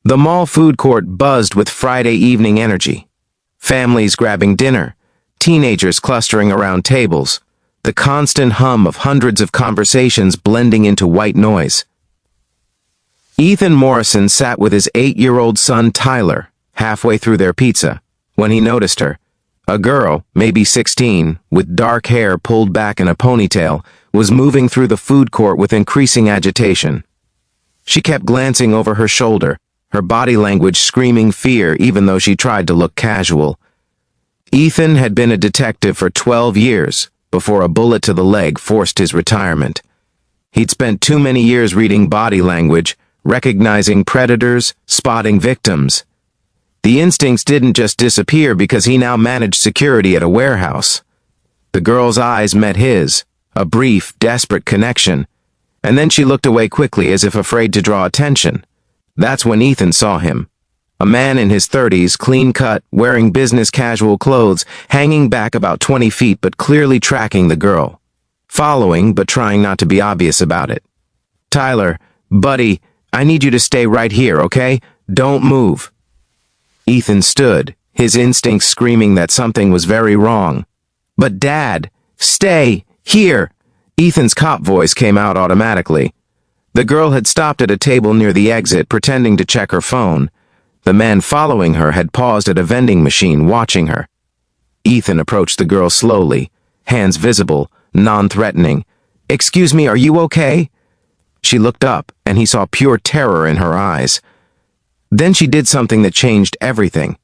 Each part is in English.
The mall food court buzzed with Friday evening energy. Families grabbing dinner, teenagers clustering around tables, the constant hum of hundreds of conversations blending into white noise. Ethan Morrison sat with his 8-year-old son Tyler halfway through their pizza when he noticed her. A girl, maybe 16, with dark hair pulled back in a ponytail, was moving through the food court with increasing agitation. She kept glancing over her shoulder, her body language screaming fear even though she tried to look casual. Ethan had been a detective for 12 years before a bullet to the leg forced his retirement. He'd spent too many years reading body language, recognizing predators, spotting victims. The instincts didn't just disappear because he now managed security at a warehouse. The girl's eyes met his, a brief, desperate connection, and then she looked away quickly as if afraid to draw attention. That's when Ethan saw him. A man in his 30s, clean-cut, wearing business casual clothes, hanging back about 20 feet but clearly tracking the girl. Following, but trying not to be obvious about it. "Tyler, buddy, I need you to stay right here, okay? Don't move." Ethan stood, his instincts screaming that something was very wrong. "But Dad, stay, here!" Ethan's cop voice came out automatically. The girl had stopped at a table near the exit, pretending to check her phone. The man following her had paused at a vending machine, watching her. Ethan approached the girl slowly, hands visible, non-threatening. "Excuse me, are you okay?" She looked up, and he saw pure terror in her eyes. Then she did something that changed everything.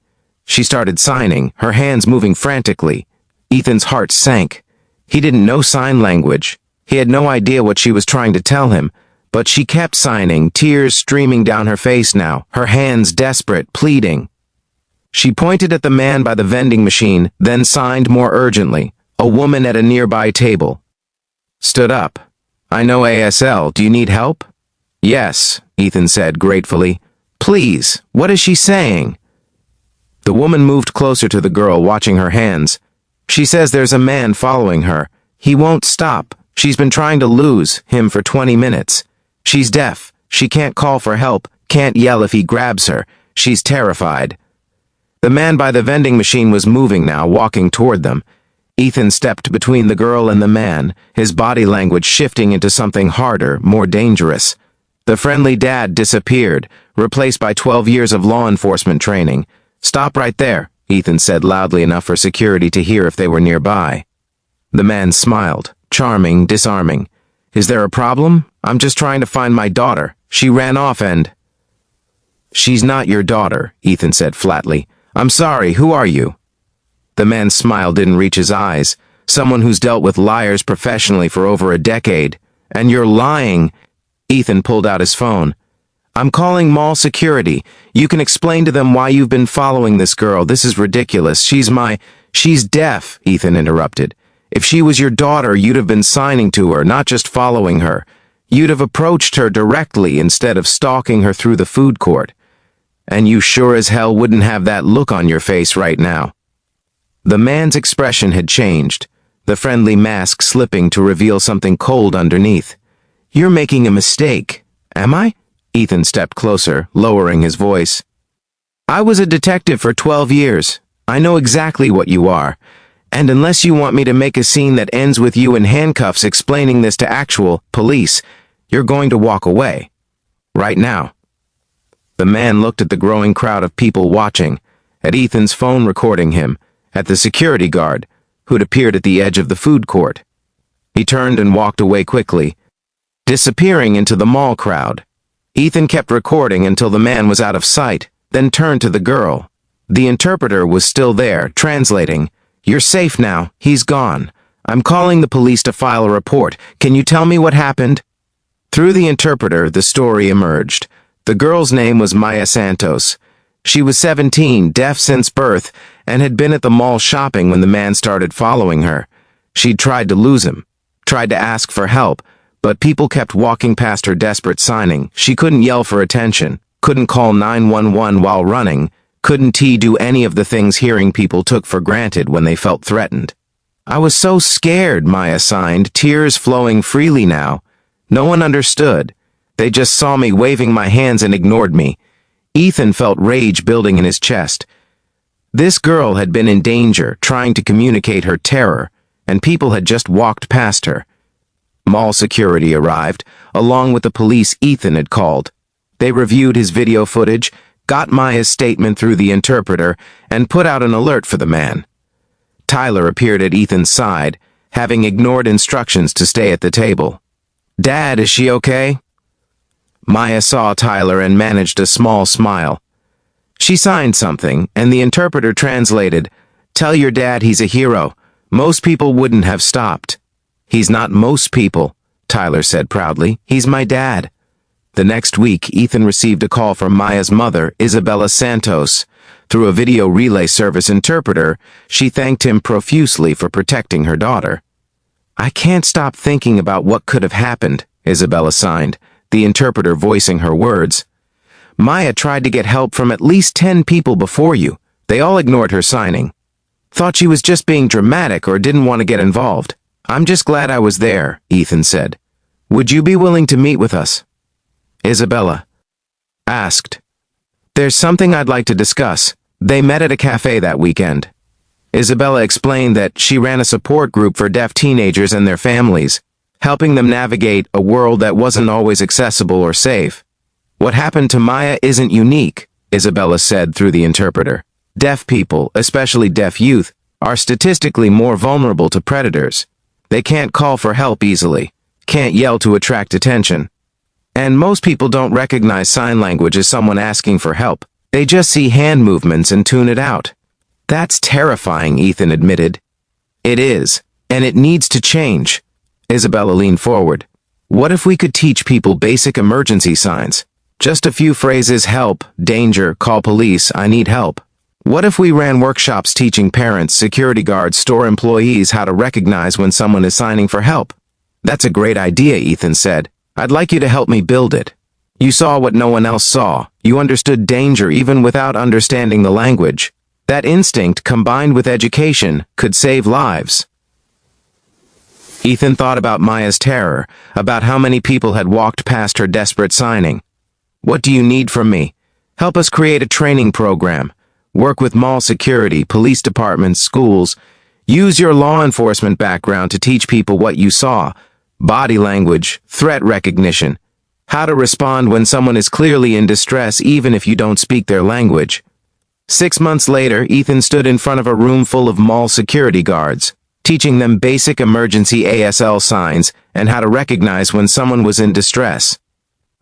She started signing, her hands moving frantically. Ethan's heart sank. He didn't know sign language. He had no idea what she was trying to tell him, but she kept signing, tears streaming down her face now, her hands desperate, pleading. She pointed at the man by the vending machine, then signed more urgently, a woman at a nearby table. "Stood up. I know ASL. Do you need help?" "Yes," Ethan said gratefully. "Please, what is she saying?" The woman moved closer to the girl, watching her hands. "She says there's a man following her. He won't stop. She's been trying to lose him for 20 minutes. She's deaf. She can't call for help, can't yell if he grabs her. She's terrified." The man by the vending machine was moving now, walking toward them. Ethan stepped between the girl and the man, his body language shifting into something harder, more dangerous. The friendly dad disappeared, replaced by 12 years of law enforcement training. "Stop right there," Ethan said loudly enough for security to hear if they were nearby. The man smiled, charming, disarming. "Is there a problem? I'm just trying to find my daughter. She ran off and—" "She's not your daughter," Ethan said flatly. "I'm sorry, who are you?" The man's smile didn't reach his eyes. "Someone who's dealt with liars professionally for over a decade. And you're lying." Ethan pulled out his phone. "I'm calling mall security. You can explain to them why you've been following this girl. This is ridiculous. She's deaf," Ethan interrupted. "If she was your daughter, you'd have been signing to her, not just following her. You'd have approached her directly instead of stalking her through the food court. And you sure as hell wouldn't have that look on your face right now." The man's expression had changed, the friendly mask slipping to reveal something cold underneath. "You're making a mistake, am I?" Ethan stepped closer, lowering his voice. "I was a detective for 12 years. I know exactly what you are. And unless you want me to make a scene that ends with you in handcuffs explaining this to actual police, you're going to walk away. Right now." The man looked at the growing crowd of people watching, at Ethan's phone recording him, at the security guard, who'd appeared at the edge of the food court. He turned and walked away quickly, disappearing into the mall crowd. Ethan kept recording until the man was out of sight, then turned to the girl. The interpreter was still there, translating. "You're safe now. He's gone. I'm calling the police to file a report. Can you tell me what happened?" Through the interpreter, the story emerged. The girl's name was Maya Santos. She was 17, deaf since birth, and had been at the mall shopping when the man started following her. She'd tried to lose him, tried to ask for help, but people kept walking past her desperate signing. She couldn't yell for attention, couldn't call 911 while running, couldn't do any of the things hearing people took for granted when they felt threatened. "I was so scared," Maya signed, tears flowing freely now. "No one understood. They just saw me waving my hands and ignored me. Ethan felt rage building in his chest. This girl had been in danger, trying to communicate her terror, and people had just walked past her. Mall security arrived, along with the police Ethan had called. They reviewed his video footage, got Maya's statement through the interpreter, and put out an alert for the man. Tyler appeared at Ethan's side, having ignored instructions to stay at the table. "Dad, is she okay?" Maya saw Tyler and managed a small smile. She signed something, and the interpreter translated, "Tell your dad he's a hero. Most people wouldn't have stopped." "He's not most people," Tyler said proudly. "He's my dad." The next week, Ethan received a call from Maya's mother, Isabella Santos. Through a video relay service interpreter, she thanked him profusely for protecting her daughter. "I can't stop thinking about what could have happened," Isabella signed, the interpreter voicing her words. "Maya tried to get help from at least 10 people before you. They all ignored her signing. Thought she was just being dramatic or didn't want to get involved. I'm just glad I was there," Ethan said. "Would you be willing to meet with us?" Isabella asked. "There's something I'd like to discuss." They met at a cafe that weekend. Isabella explained that she ran a support group for deaf teenagers and their families, helping them navigate a world that wasn't always accessible or safe. "What happened to Maya isn't unique," Isabella said through the interpreter. "Deaf people, especially deaf youth, are statistically more vulnerable to predators. They can't call for help easily, can't yell to attract attention. And most people don't recognize sign language as someone asking for help. They just see hand movements and tune it out." "That's terrifying," Ethan admitted. "It is, and it needs to change." Isabella leaned forward. "What if we could teach people basic emergency signs? Just a few phrases: help, danger, call police, I need help. What if we ran workshops teaching parents, security guards, store employees how to recognize when someone is signing for help?" "That's a great idea," Ethan said. "I'd like you to help me build it. You saw what no one else saw. You understood danger even without understanding the language. That instinct, combined with education, could save lives." Ethan thought about Maya's terror, about how many people had walked past her desperate signing. "What do you need from me? Help us create a training program. Work with mall security, police departments, schools. Use your law enforcement background to teach people what you saw. Body language, threat recognition. How to respond when someone is clearly in distress even if you don't speak their language." 6 months later, Ethan stood in front of a room full of mall security guards, teaching them basic emergency ASL signs and how to recognize when someone was in distress.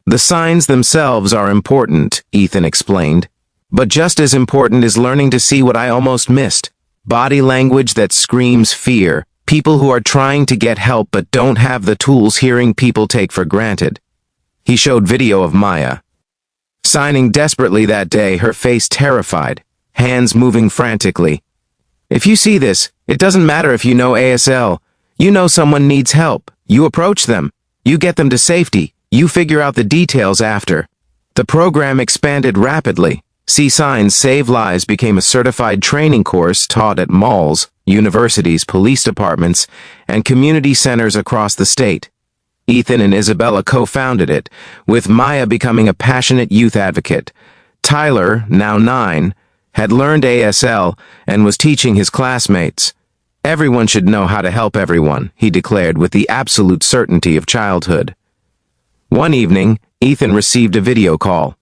"The signs themselves are important," Ethan explained. "But just as important is learning to see what I almost missed. Body language that screams fear. People who are trying to get help but don't have the tools hearing people take for granted." He showed video of Maya signing desperately that day, her face terrified, hands moving frantically. "If you see this, it doesn't matter if you know ASL. You know someone needs help. You approach them. You get them to safety. You figure out the details after." The program expanded rapidly. See Signs, Save Lives became a certified training course taught at malls, universities, police departments, and community centers across the state. Ethan and Isabella co-founded it, with Maya becoming a passionate youth advocate. Tyler, now 9, had learned ASL and was teaching his classmates. "Everyone should know how to help everyone," he declared with the absolute certainty of childhood. One evening, Ethan received a video call.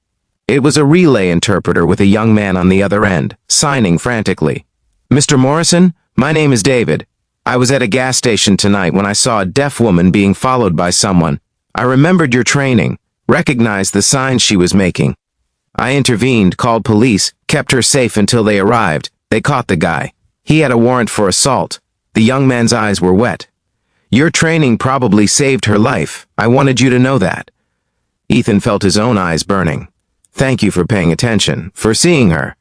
It was a relay interpreter with a young man on the other end, signing frantically. "Mr. Morrison, my name is David. I was at a gas station tonight when I saw a deaf woman being followed by someone. I remembered your training, recognized the signs she was making. I intervened, called police, kept her safe until they arrived. They caught the guy. He had a warrant for assault." The young man's eyes were wet. "Your training probably saved her life. I wanted you to know that." Ethan felt his own eyes burning. "Thank you for paying attention, for seeing her."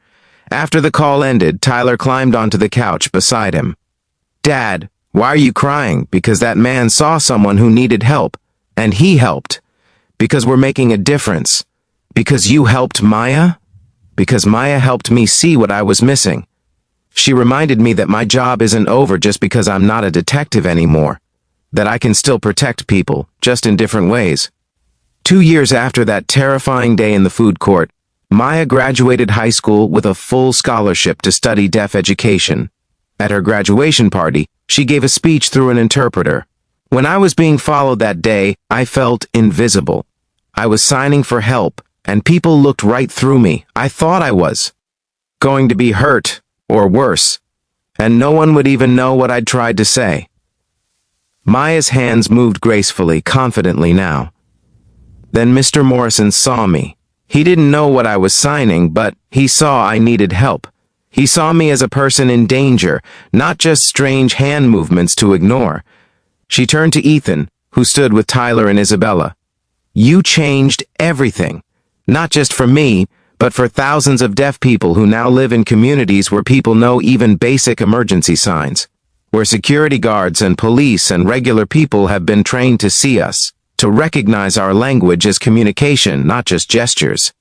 After the call ended, Tyler climbed onto the couch beside him. "Dad, why are you crying?" "Because that man saw someone who needed help, and he helped. Because we're making a difference. Because you helped Maya? Because Maya helped me see what I was missing. She reminded me that my job isn't over just because I'm not a detective anymore. That I can still protect people, just in different ways." 2 years after that terrifying day in the food court, Maya graduated high school with a full scholarship to study deaf education. At her graduation party, she gave a speech through an interpreter. When I was being followed that day, I felt invisible. I was signing for help, and people looked right through me. I thought I was going to be hurt, or worse, and no one would even know what I'd tried to say. Maya's hands moved gracefully, confidently now. Then Mr. Morrison saw me. He didn't know what I was signing, but he saw I needed help. He saw me as a person in danger, not just strange hand movements to ignore. She turned to Ethan, who stood with Tyler and Isabella. You changed everything, not just for me, but for thousands of deaf people who now live in communities where people know even basic emergency signs, where security guards and police and regular people have been trained to see us, to recognize our language as communication, not just gestures.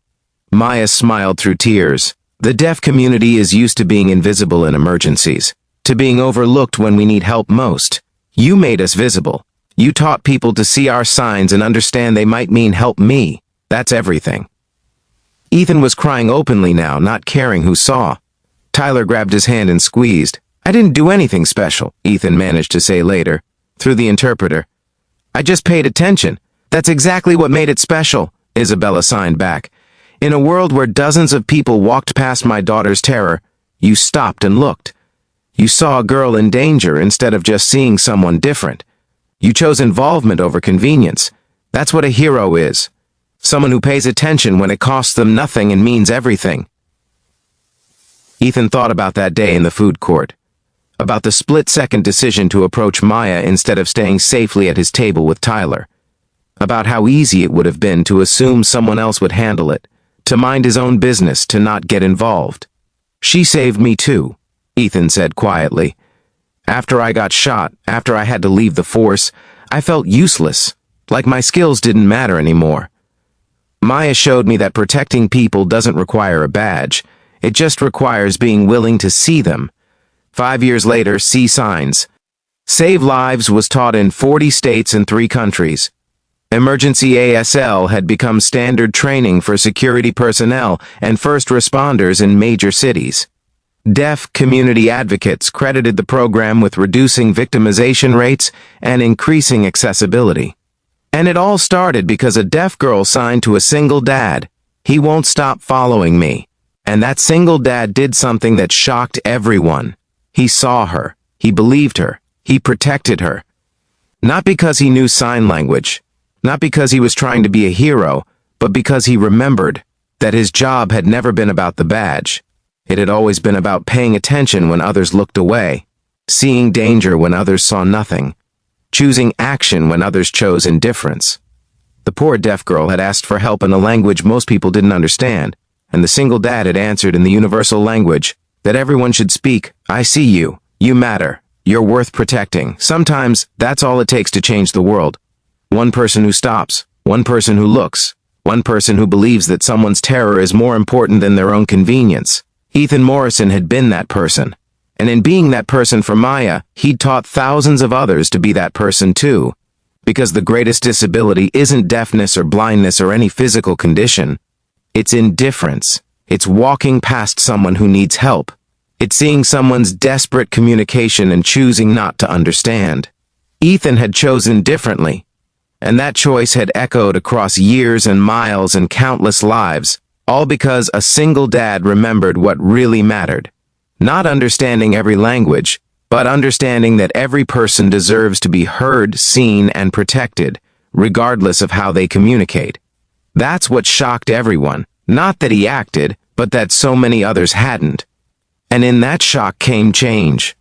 Maya smiled through tears. The deaf community is used to being invisible in emergencies, to being overlooked when we need help most. You made us visible. You taught people to see our signs and understand they might mean help me. That's everything. Ethan was crying openly now, not caring who saw. Tyler grabbed his hand and squeezed. I didn't do anything special, Ethan managed to say later, through the interpreter. I just paid attention. That's exactly what made it special, Isabella signed back. In a world where dozens of people walked past my daughter's terror, you stopped and looked. You saw a girl in danger instead of just seeing someone different. You chose involvement over convenience. That's what a hero is. Someone who pays attention when it costs them nothing and means everything. Ethan thought about that day in the food court. About the split-second decision to approach Maya instead of staying safely at his table with Tyler. About how easy it would have been to assume someone else would handle it, to mind his own business, to not get involved. She saved me too, Ethan said quietly. After I got shot, after I had to leave the force, I felt useless, like my skills didn't matter anymore. Maya showed me that protecting people doesn't require a badge. It just requires being willing to see them. 5 years later, see signs. Save Lives was taught in 40 states and 3 countries. Emergency ASL had become standard training for security personnel and first responders in major cities. Deaf community advocates credited the program with reducing victimization rates and increasing accessibility. And it all started because a deaf girl signed to a single dad. He won't stop following me. And that single dad did something that shocked everyone. He saw her. He believed her. He protected her. Not because he knew sign language, not because he was trying to be a hero, but because he remembered that his job had never been about the badge. It had always been about paying attention when others looked away, seeing danger when others saw nothing, choosing action when others chose indifference. The poor deaf girl had asked for help in a language most people didn't understand, and the single dad had answered in the universal language that everyone should speak. I see you. You matter. You're worth protecting. Sometimes that's all it takes to change the world. One person who stops, one person who looks, one person who believes that someone's terror is more important than their own convenience. Ethan Morrison had been that person. And in being that person for Maya, he'd taught thousands of others to be that person too. Because the greatest disability isn't deafness or blindness or any physical condition. It's indifference. It's walking past someone who needs help. It's seeing someone's desperate communication and choosing not to understand. Ethan had chosen differently. And that choice had echoed across years and miles and countless lives, all because a single dad remembered what really mattered. Not understanding every language, but understanding that every person deserves to be heard, seen, and protected, regardless of how they communicate. That's what shocked everyone. Not that he acted, but that so many others hadn't. And in that shock came change.